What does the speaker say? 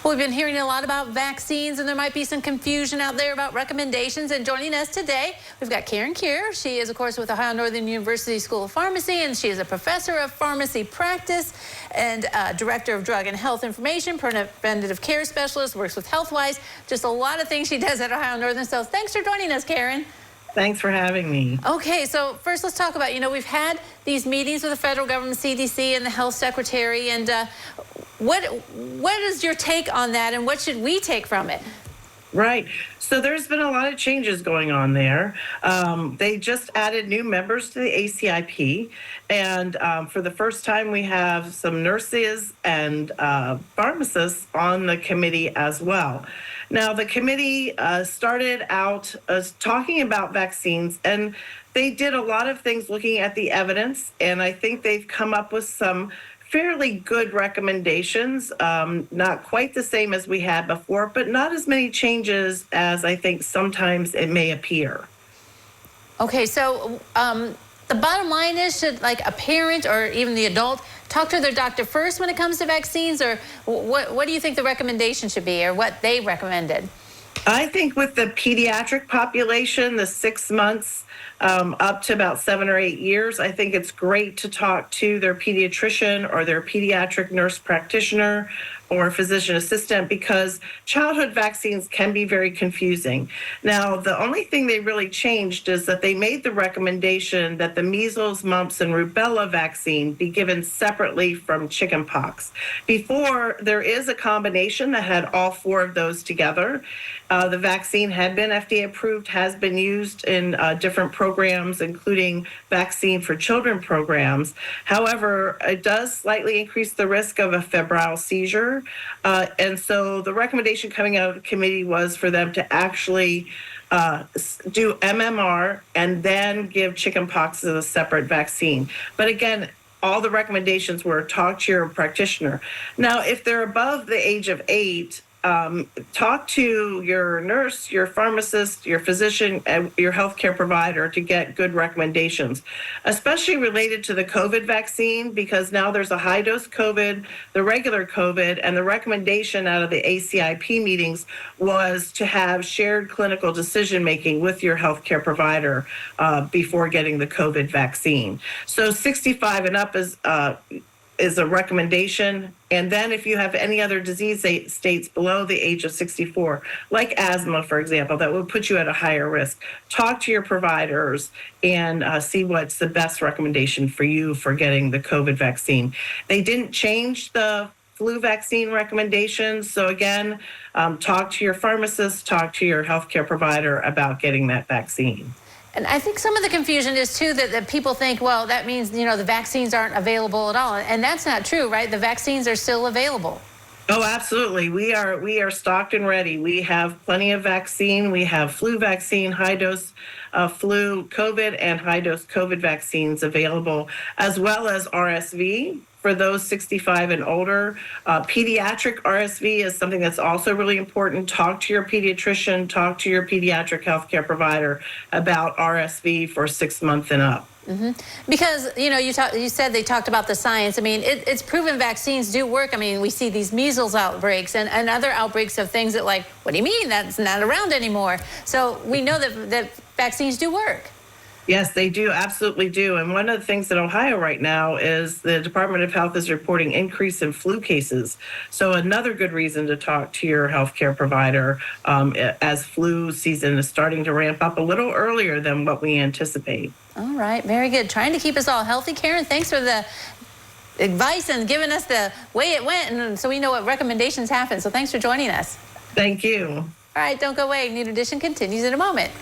Well, we've been hearing a lot about vaccines, and there might be some confusion out there about recommendations. And joining us today, we've got Kier. She is, of course, with Ohio Northern University School of Pharmacy, and she is a professor of pharmacy practice and director of drug and health information, preventative care specialist, works with HealthWise. Just a lot of things she does at Ohio Northern. So thanks for joining us, Karen. Thanks for having me. Okay, so first let's talk about, we've had these meetings with the federal government, CDC, and the health secretary, and what is your take on that, and what should we take from it? Right. So there's been a lot of changes going on there. They just added new members to the ACIP, and for the first time we have some nurses and pharmacists on the committee as well. Now, the committee started out talking about vaccines, and they did a lot of things looking at the evidence, and I think they've come up with some fairly good recommendations, not quite the same as we had before, but not as many changes as I think sometimes it may appear. Okay, so the bottom line is, should like a parent or even the adult talk to their doctor first when it comes to vaccines, or what do you think the recommendation should be, or what they recommended? I think with the pediatric population, the 6 months up to about 7 or 8 years, I think it's great to talk to their pediatrician or their pediatric nurse practitioner or physician assistant, because childhood vaccines can be very confusing. Now, the only thing they really changed is that they made the recommendation that the measles, mumps, and rubella vaccine be given separately from chickenpox. Before, there is a combination that had all 4 of those together. The vaccine had been FDA approved, has been used in different programs, including vaccine for children programs. However, it does slightly increase the risk of a febrile seizure. And so the recommendation coming out of the committee was for them to actually do MMR and then give chickenpox as a separate vaccine. But again, all the recommendations were talk to your practitioner. Now, if they're above the age of 8, talk to your nurse, your pharmacist, your physician, and your healthcare provider to get good recommendations, especially related to the COVID vaccine, because now there's a high-dose COVID, the regular COVID, and the recommendation out of the ACIP meetings was to have shared clinical decision-making with your healthcare provider before getting the COVID vaccine. So 65 and up is a recommendation. And then if you have any other disease states below the age of 64, like asthma, for example, that would put you at a higher risk, talk to your providers and see what's the best recommendation for you for getting the COVID vaccine. They didn't change the flu vaccine recommendations. So again, talk to your pharmacist, talk to your healthcare provider about getting that vaccine. And I think some of the confusion is, too, that people think, well, that means, the vaccines aren't available at all. And that's not true, right? The vaccines are still available. Oh, absolutely. We are stocked and ready. We have plenty of vaccine. We have flu vaccine, high-dose flu, COVID, and high-dose COVID vaccines available, as well as RSV for those 65 and older. Pediatric RSV is something that's also really important. Talk to your pediatrician, talk to your pediatric healthcare provider about RSV for 6 months and up. Mm-hmm. Because, you said they talked about the science. I mean, it's proven vaccines do work. I mean, we see these measles outbreaks and other outbreaks of things that, like, what do you mean? That's not around anymore. So we know that vaccines do work. Yes, they do, absolutely do. And one of the things in Ohio right now is the Department of Health is reporting increase in flu cases. So another good reason to talk to your healthcare provider as flu season is starting to ramp up a little earlier than what we anticipate. All right, very good. Trying to keep us all healthy. Karen, thanks for the advice and giving us the way it went, and so we know what recommendations happen. So thanks for joining us. Thank you. All right, don't go away. New Edition continues in a moment.